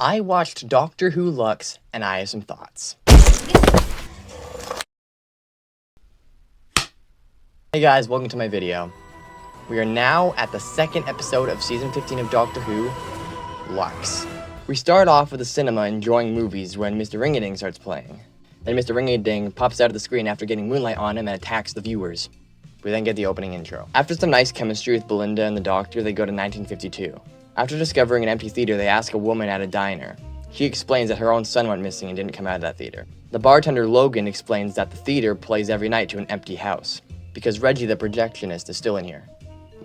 I watched Doctor Who Lux, and I have some thoughts. Hey guys, welcome to my video. We are now at the second episode of Season 15 of Doctor Who, Lux. We start off with the cinema enjoying movies when Mr. Ring-a-Ding starts playing. Then Mr. Ring-a-Ding pops out of the screen after getting moonlight on him and attacks the viewers. We then get the opening intro. After some nice chemistry with Belinda and the Doctor, they go to 1952. After discovering an empty theater, they ask a woman at a diner. She explains that her own son went missing and didn't come out of that theater. The bartender Logan explains that the theater plays every night to an empty house, because Reggie the projectionist is still in here.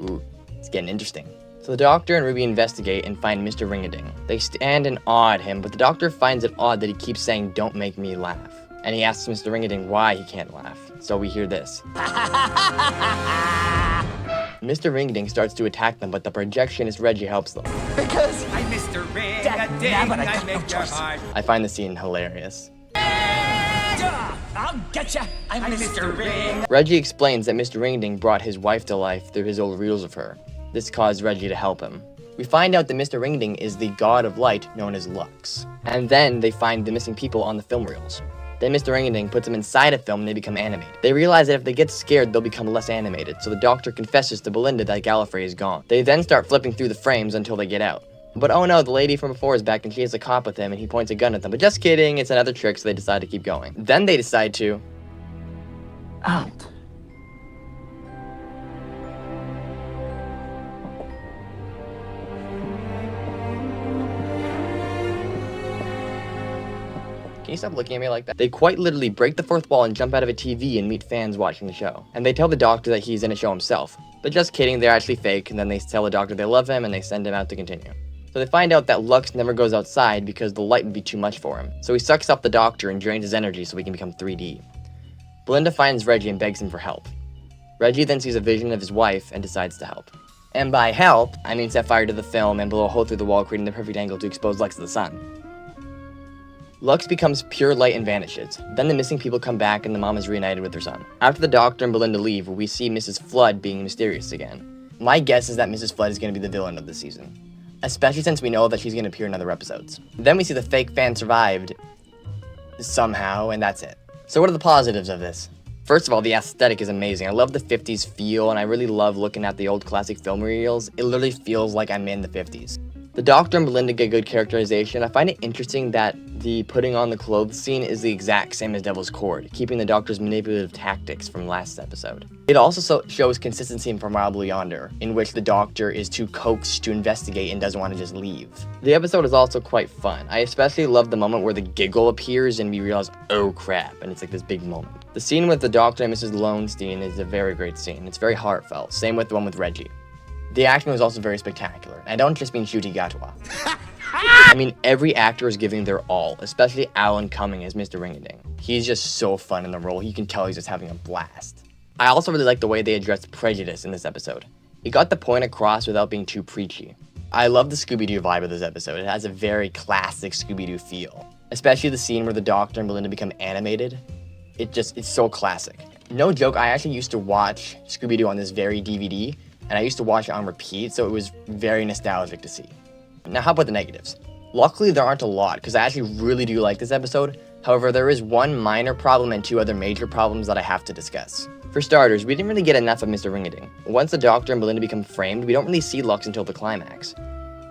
Ooh, it's getting interesting. So the Doctor and Ruby investigate and find Mr. Ring-a-Ding. They stand in awe at him, but the Doctor finds it odd that he keeps saying, "Don't make me laugh." And he asks Mr. Ring-a-Ding why he can't laugh. So we hear this. Mr. Ring-a-Ding starts to attack them, but the projectionist Reggie helps them. Because I'm Mr. Ring-a-Ding, I make your heart. I find the scene hilarious. I'll getcha, I'm Mr. Ring. Reggie explains that Mr. Ring-a-Ding brought his wife to life through his old reels of her. This caused Reggie to help him. We find out that Mr. Ring-a-Ding is the god of light known as Lux. And then they find the missing people on the film reels. Then Mr. Ring-a-Ding puts them inside a film and they become animated. They realize that if they get scared, they'll become less animated, so the Doctor confesses to Belinda that Gallifrey is gone. They then start flipping through the frames until they get out. But oh no, the lady from before is back and she has a cop with him and he points a gun at them. But just kidding, it's another trick, so they decide to keep going. Then they decide to... Out. Can you stop looking at me like that? They quite literally break the fourth wall and jump out of a TV and meet fans watching the show. And they tell the Doctor that he's in a show himself. But just kidding, they're actually fake, and then they tell the Doctor they love him and they send him out to continue. So they find out that Lux never goes outside because the light would be too much for him. So he sucks up the Doctor and drains his energy so he can become 3D. Belinda finds Reggie and begs him for help. Reggie then sees a vision of his wife and decides to help. And by help, I mean set fire to the film and blow a hole through the wall, creating the perfect angle to expose Lux to the sun. Lux becomes pure light and vanishes. Then the missing people come back and the mom is reunited with her son. After the Doctor and Belinda leave, we see Mrs. Flood being mysterious again. My guess is that Mrs. Flood is going to be the villain of the season, especially since we know that she's going to appear in other episodes. Then we see the fake fan survived somehow, and that's it. So what are the positives of this? First of all, the aesthetic is amazing. I love the 50s feel, and I really love looking at the old classic film reels. It literally feels like I'm in the 50s. The Doctor and Belinda get good characterization. I find it interesting that the putting on the clothes scene is the exact same as Devil's Cord, keeping the Doctor's manipulative tactics from last episode. It also shows consistency in From Wild Blue Yonder, in which the Doctor is too coaxed to investigate and doesn't want to just leave. The episode is also quite fun. I especially love the moment where the giggle appears and we realize, oh crap, and it's like this big moment. The scene with the Doctor and Mrs. Lowenstein is a very great scene. It's very heartfelt. Same with the one with Reggie. The acting was also very spectacular. I don't just mean Ncuti Gatwa. I mean, every actor is giving their all, especially Alan Cumming as Mr. Ring-a-Ding. He's just so fun in the role, you can tell he's just having a blast. I also really like the way they addressed prejudice in this episode. It got the point across without being too preachy. I love the Scooby-Doo vibe of this episode. It has a very classic Scooby-Doo feel. Especially the scene where the Doctor and Belinda become animated. It's so classic. No joke, I actually used to watch Scooby-Doo on this very DVD, and I used to watch it on repeat, so it was very nostalgic to see. Now, how about the negatives? Luckily, there aren't a lot, because I actually really do like this episode. However, there is one minor problem and two other major problems that I have to discuss. For starters, we didn't really get enough of Mr. Ring-a-Ding. Once the Doctor and Belinda become framed, we don't really see Lux until the climax.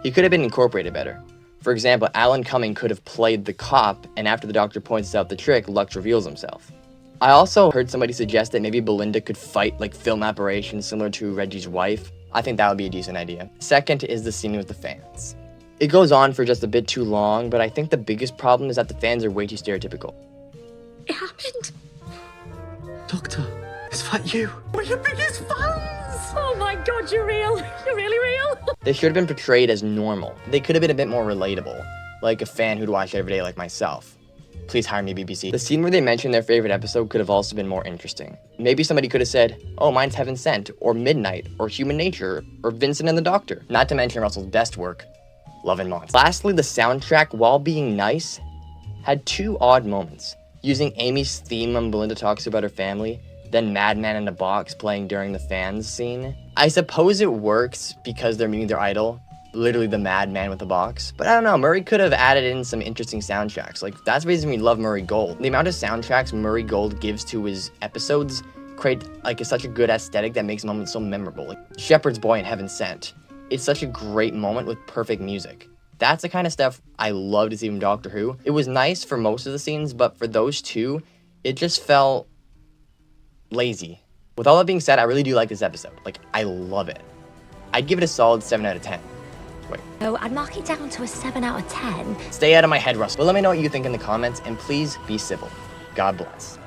He could have been incorporated better. For example, Alan Cumming could have played the cop, and after the Doctor points out the trick, Lux reveals himself. I also heard somebody suggest that maybe Belinda could fight like film apparitions similar to Reggie's wife. I think that would be a decent idea. Second is the scene with the fans. It goes on for just a bit too long, but I think the biggest problem is that the fans are way too stereotypical. It happened. Doctor, is that you? We're your biggest fans! Oh my god, you're real. You're really real. They should have been portrayed as normal. They could have been a bit more relatable, like a fan who'd watch it every day like myself. Please hire me, BBC. The scene where they mentioned their favorite episode could have also been more interesting. Maybe somebody could have said, oh, mine's Heaven Sent, or Midnight, or Human Nature, or Vincent and the Doctor. Not to mention Russell's best work, Love and Monsters. Lastly, the soundtrack, while being nice, had two odd moments. Using Amy's theme when Belinda talks about her family, then Madman in a Box playing during the fans scene. I suppose it works because they're meeting their idol, literally the madman with the box. But I don't know, Murray could have added in some interesting soundtracks. Like, that's the reason we love Murray Gold. The amount of soundtracks Murray Gold gives to his episodes create like such a good aesthetic that makes moments so memorable. Like Shepherd's Boy and Heaven Sent. It's such a great moment with perfect music. That's the kind of stuff I love to see from Doctor Who. It was nice for most of the scenes, but for those two, it just felt lazy. With all that being said, I really do like this episode. Like, I love it. I'd give it a solid 7 out of 10. Wait. Oh, I'd mark it down to a 7 out of 10. Stay out of my head, Russell. But let me know what you think in the comments, and please be civil. God bless.